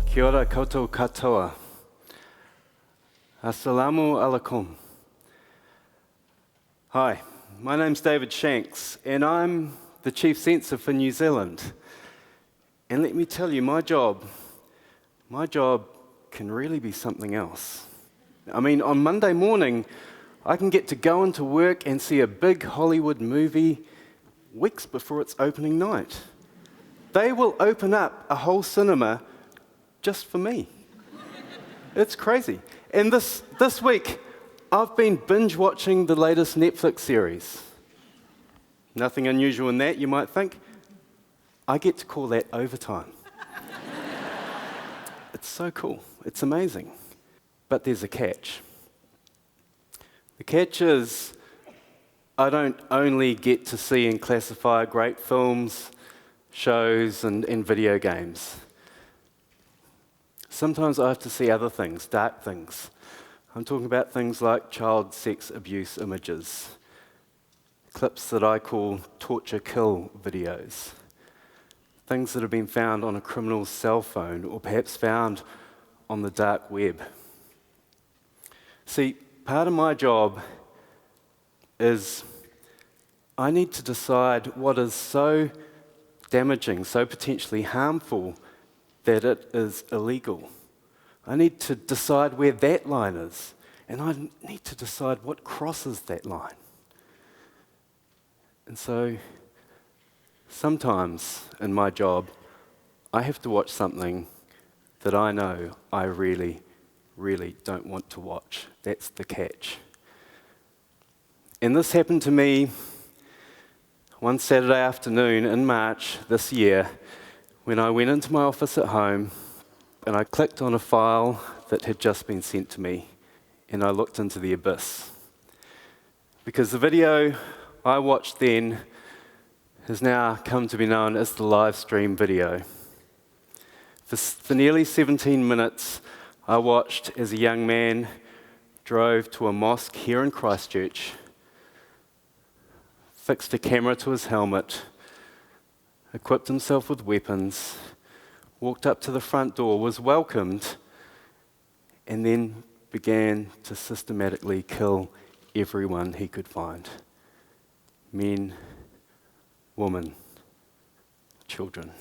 Kia ora koutou katoa. Assalamu alaikum. Hi, my name's David Shanks, and I'm the Chief Censor for New Zealand. And let me tell you, my job can really be something else. I mean, on Monday morning, I can get to go into work and see a big Hollywood movie weeks before its opening night. They will open up a whole cinema just for me. It's crazy. And this week, I've been binge-watching the latest Netflix series. Nothing unusual in that, you might think. I get to call that overtime. It's so cool. It's amazing. But there's a catch. The catch is, I don't only get to see and classify great films, shows, and video games. Sometimes I have to see other things, dark things. I'm talking about things like child sex abuse images, clips that I call torture kill videos, things that have been found on a criminal's cell phone or perhaps found on the dark web. See, part of my job is I need to decide what is so damaging, so potentially harmful, that it is illegal. I need to decide where that line is, and I need to decide what crosses that line. And so, sometimes in my job, I have to watch something that I know I really, really don't want to watch. That's the catch. And this happened to me one Saturday afternoon in March this year when I went into my office at home and I clicked on a file that had just been sent to me and I looked into the abyss. Because the video I watched then has now come to be known as the live stream video. For nearly 17 minutes, I watched as a young man drove to a mosque here in Christchurch, fixed a camera to his helmet, equipped himself with weapons, walked up to the front door, was welcomed, and then began to systematically kill everyone he could find. Men, women, children.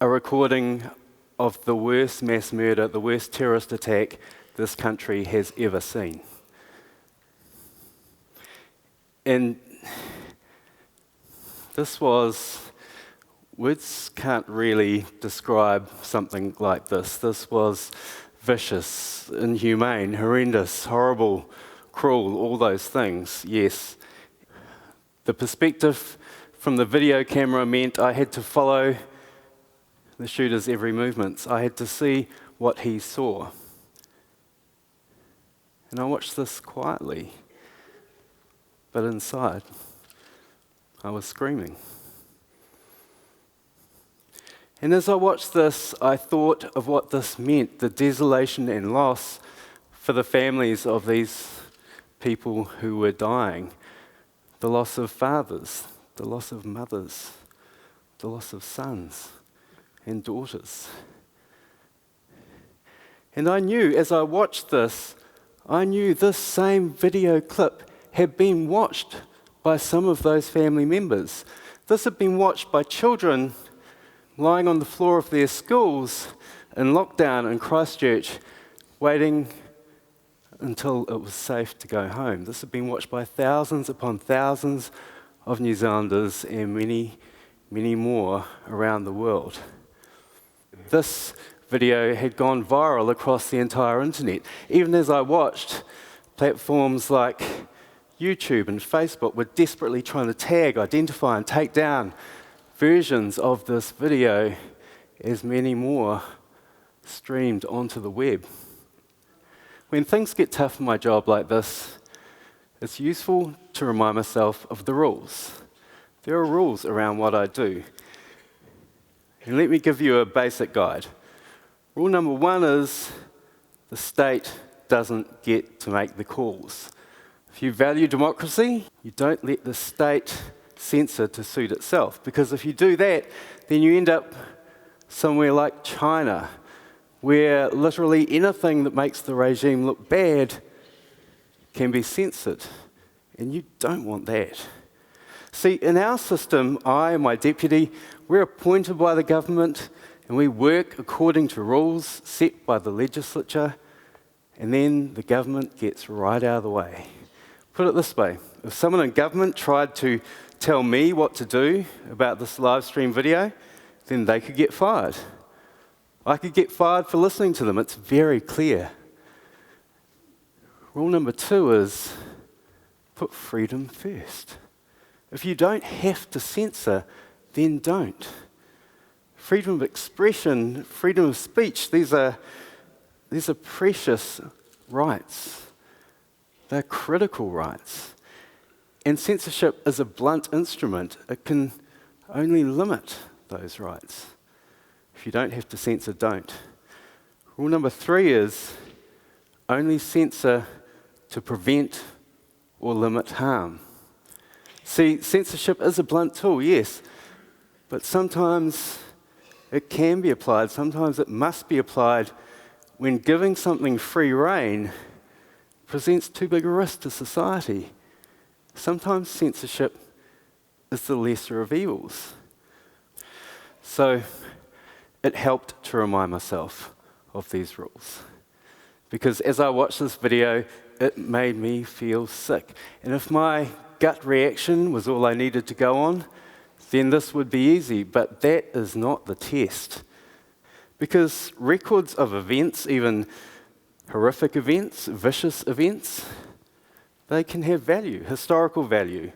A recording of the worst mass murder, the worst terrorist attack this country has ever seen. And words can't really describe something like this. This was vicious, inhumane, horrendous, horrible, cruel, all those things, yes. The perspective from the video camera meant I had to follow the shooter's every movement. I had to see what he saw. And I watched this quietly, but inside, I was screaming. And as I watched this, I thought of what this meant, the desolation and loss for the families of these people who were dying. The loss of fathers, the loss of mothers, the loss of sons and daughters. And I knew, as I watched this, I knew this same video clip had been watched by some of those family members. This had been watched by children lying on the floor of their schools in lockdown in Christchurch, waiting until it was safe to go home. This had been watched by thousands upon thousands of New Zealanders and many, many more around the world. This video had gone viral across the entire internet. Even as I watched, platforms like YouTube and Facebook were desperately trying to tag, identify, and take down versions of this video as many more streamed onto the web. When things get tough in my job like this, it's useful to remind myself of the rules. There are rules around what I do. And let me give you a basic guide. Rule number 1 is the state doesn't get to make the calls. If you value democracy, you don't let the state censor to suit itself. Because if you do that, then you end up somewhere like China, where literally anything that makes the regime look bad can be censored. And you don't want that. See, in our system, I and my deputy, we're appointed by the government and we work according to rules set by the legislature, and then the government gets right out of the way. Put it this way, if someone in government tried to tell me what to do about this live stream video, then they could get fired. I could get fired for listening to them. It's very clear. Rule number 2 is put freedom first. If you don't have to censor, then don't. Freedom of expression, freedom of speech, these are precious rights. They're critical rights. And censorship is a blunt instrument. It can only limit those rights. If you don't have to censor, don't. Rule number 3 is only censor to prevent or limit harm. See, censorship is a blunt tool, yes, but sometimes it can be applied, sometimes it must be applied when giving something free rein presents too big a risk to society. Sometimes censorship is the lesser of evils. So it helped to remind myself of these rules. Because as I watched this video, it made me feel sick. And if my gut reaction was all I needed to go on, then this would be easy, but that is not the test. Because records of events, even horrific events, vicious events, they can have value, historical value,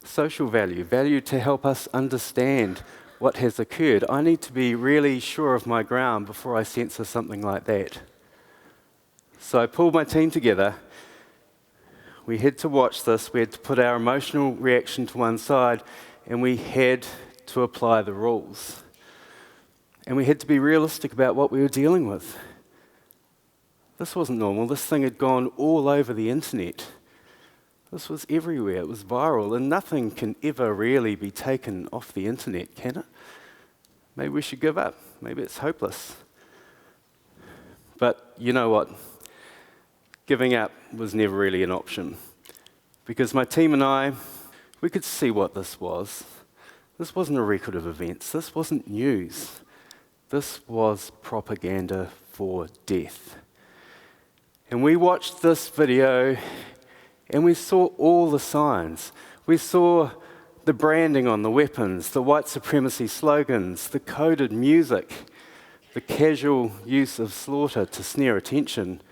social value, value to help us understand what has occurred. I need to be really sure of my ground before I censor something like that. So I pulled my team together. We had to watch this, we had to put our emotional reaction to one side, and we had to apply the rules. And we had to be realistic about what we were dealing with. This wasn't normal. This thing had gone all over the internet. This was everywhere. It was viral, and nothing can ever really be taken off the internet, can it? Maybe we should give up. Maybe it's hopeless. But you know what? Giving up was never really an option. Because my team and I, we could see what this was. This wasn't a record of events. This wasn't news. This was propaganda for death. And we watched this video and we saw all the signs. We saw the branding on the weapons, the white supremacy slogans, the coded music, the casual use of slaughter to snare attention.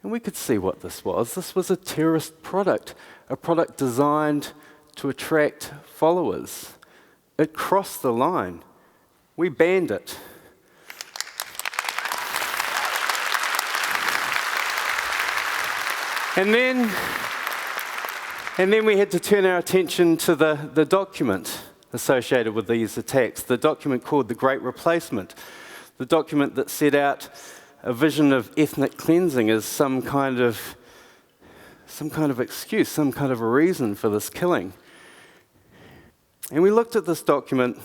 And we could see what this was. This was a terrorist product, a product designed to attract followers. It crossed the line. We banned it. And then we had to turn our attention to the document associated with these attacks, the document called The Great Replacement, the document that set out a vision of ethnic cleansing as some kind of excuse, some kind of a reason for this killing. And we looked at this document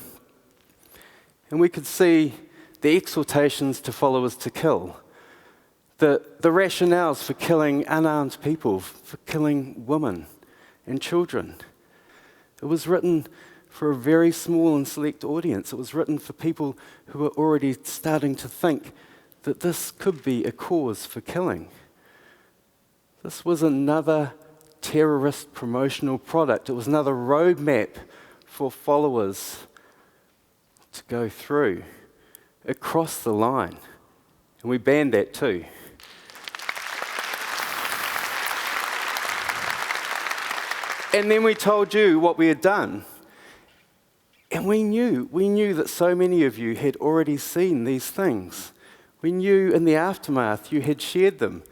and we could see the exhortations to followers to kill, the rationales for killing unarmed people, for killing women and children. It was written for a very small and select audience. It was written for people who were already starting to think that this could be a cause for killing. This was another terrorist promotional product. It was another roadmap for followers to go through. It crossed the line, and we banned that too. And then we told you what we had done. And we knew that so many of you had already seen these things. We knew in the aftermath you had shared them,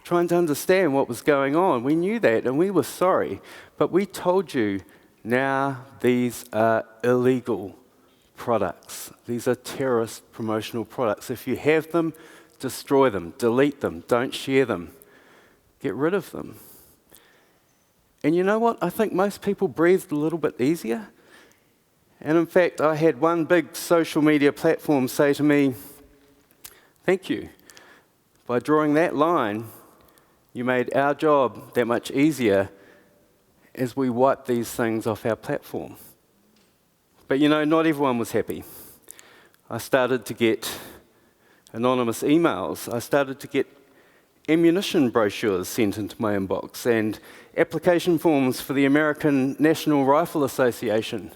trying to understand what was going on. We knew that, and we were sorry. But we told you, now these are illegal products. These are terrorist promotional products. If you have them, destroy them, delete them, don't share them, get rid of them. And you know what? I think most people breathed a little bit easier. And in fact, I had one big social media platform say to me, "Thank you. By drawing that line, you made our job that much easier as we wipe these things off our platform." But you know, not everyone was happy. I started to get anonymous emails. I started to get ammunition brochures sent into my inbox and application forms for the American National Rifle Association.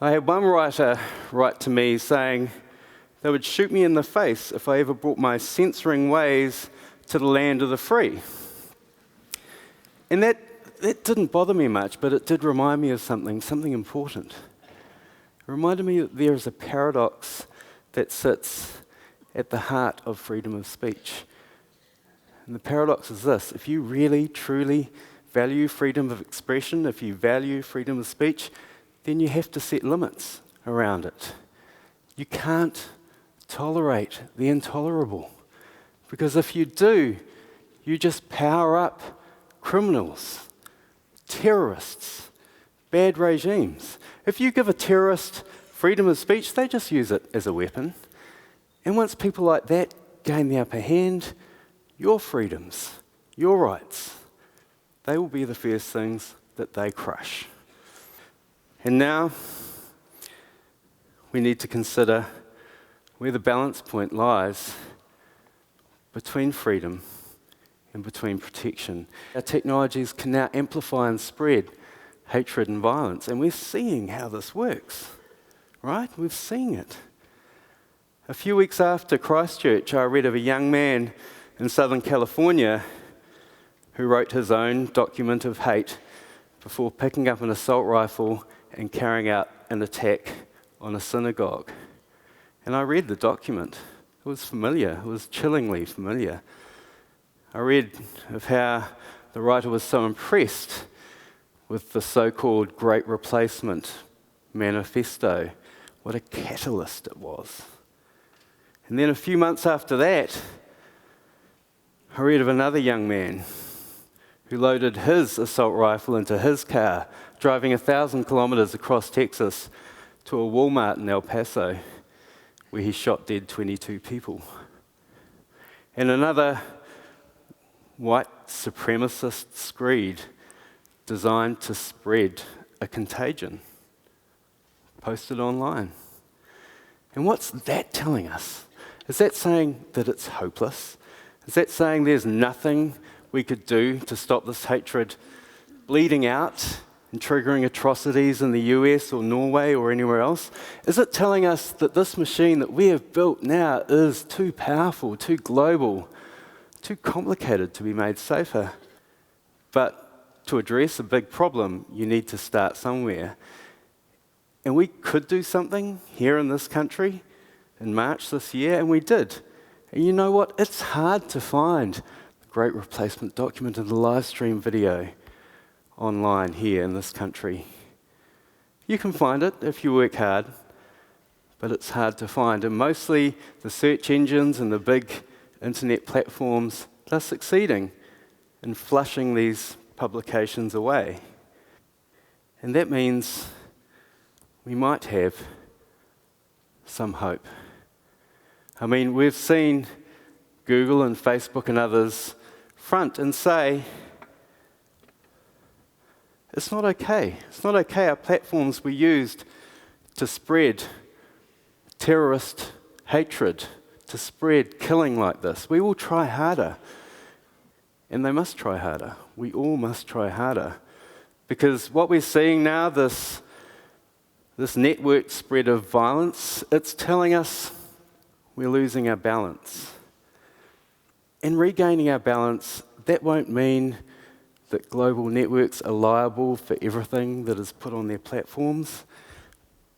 I had one writer write to me saying they would shoot me in the face if I ever brought my censoring ways to the land of the free. And that didn't bother me much, but it did remind me of something important. It reminded me that there is a paradox that sits at the heart of freedom of speech. And the paradox is this: if you really, truly value freedom of expression, if you value freedom of speech, then you have to set limits around it. You can't tolerate the intolerable. Because if you do, you just power up criminals, terrorists, bad regimes. If you give a terrorist freedom of speech, they just use it as a weapon. And once people like that gain the upper hand, your freedoms, your rights, they will be the first things that they crush. And now, we need to consider where the balance point lies between freedom and between protection. Our technologies can now amplify and spread hatred and violence, and we're seeing how this works, right? We've seen it. A few weeks after Christchurch, I read of a young man in Southern California who wrote his own document of hate before picking up an assault rifle and carrying out an attack on a synagogue. And I read the document. It was familiar. It was chillingly familiar. I read of how the writer was so impressed with the so-called Great Replacement Manifesto. What a catalyst it was. And then a few months after that, I read of another young man who loaded his assault rifle into his car, driving 1,000 kilometers across Texas to a Walmart in El Paso, where he shot dead 22 people. And another white supremacist screed designed to spread a contagion, posted online. And what's that telling us? Is that saying that it's hopeless? Is that saying there's nothing we could do to stop this hatred bleeding out and triggering atrocities in the US or Norway or anywhere else? Is it telling us that this machine that we have built now is too powerful, too global, too complicated to be made safer? But to address a big problem, you need to start somewhere. And we could do something here in this country in March this year, and we did. And you know what? It's hard to find the Great Replacement document in the live stream video online here in this country. You can find it if you work hard, but it's hard to find. And mostly the search engines and the big internet platforms are succeeding in flushing these publications away. And that means we might have some hope. I mean, we've seen Google and Facebook and others front and say, it's not okay. It's not okay our platforms were used to spread terrorist hatred, to spread killing like this. We will try harder. And they must try harder. We all must try harder. Because what we're seeing now, this network spread of violence, it's telling us we're losing our balance. And regaining our balance, that won't mean that global networks are liable for everything that is put on their platforms,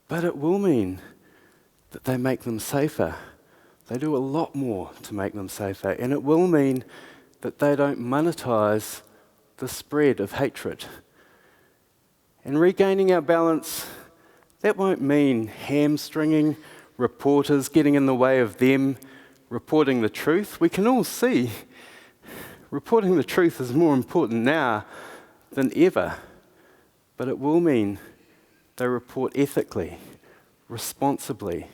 but it will mean that they make them safer. They do a lot more to make them safer, and it will mean that they don't monetize the spread of hatred. And regaining our balance, that won't mean hamstringing reporters, getting in the way of them reporting the truth. We can all see reporting the truth is more important now than ever, but it will mean they report ethically, responsibly,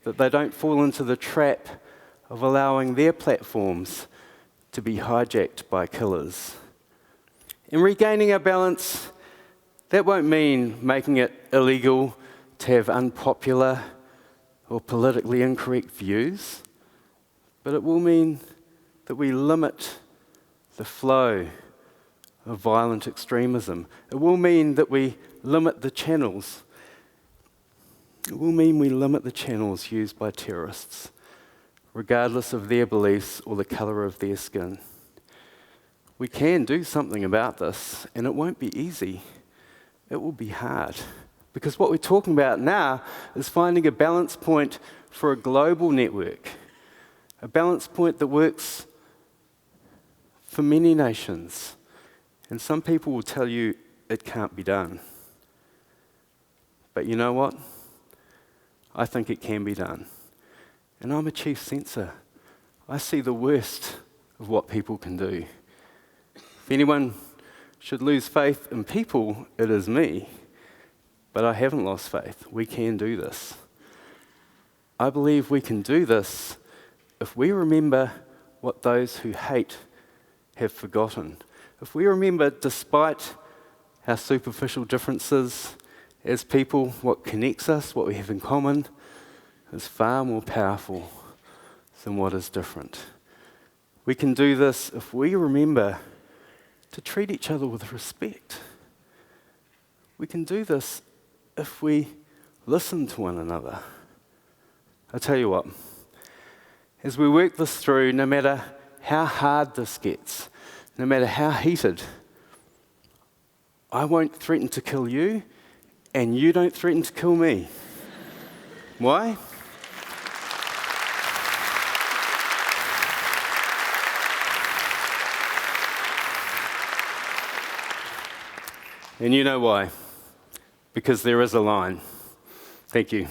that they don't fall into the trap of allowing their platforms to be hijacked by killers. In regaining our balance, that won't mean making it illegal to have unpopular or politically incorrect views, but it will mean that we limit the flow of violent extremism. It will mean that we limit the channels. It will mean we limit the channels used by terrorists, regardless of their beliefs or the colour of their skin. We can do something about this, and it won't be easy. It will be hard. Because what we're talking about now is finding a balance point for a global network, a balance point that works for many nations. And some people will tell you it can't be done. But you know what? I think it can be done. And I'm a chief censor. I see the worst of what people can do. If anyone should lose faith in people, it is me. But I haven't lost faith. We can do this. I believe we can do this if we remember what those who hate have forgotten. If we remember, despite our superficial differences as people, what connects us, what we have in common, is far more powerful than what is different. We can do this if we remember to treat each other with respect. We can do this if we listen to one another. I tell you what, as we work this through, no matter how hard this gets, no matter how heated, I won't threaten to kill you, and you don't threaten to kill me. Why? And you know why? Because there is a line. Thank you.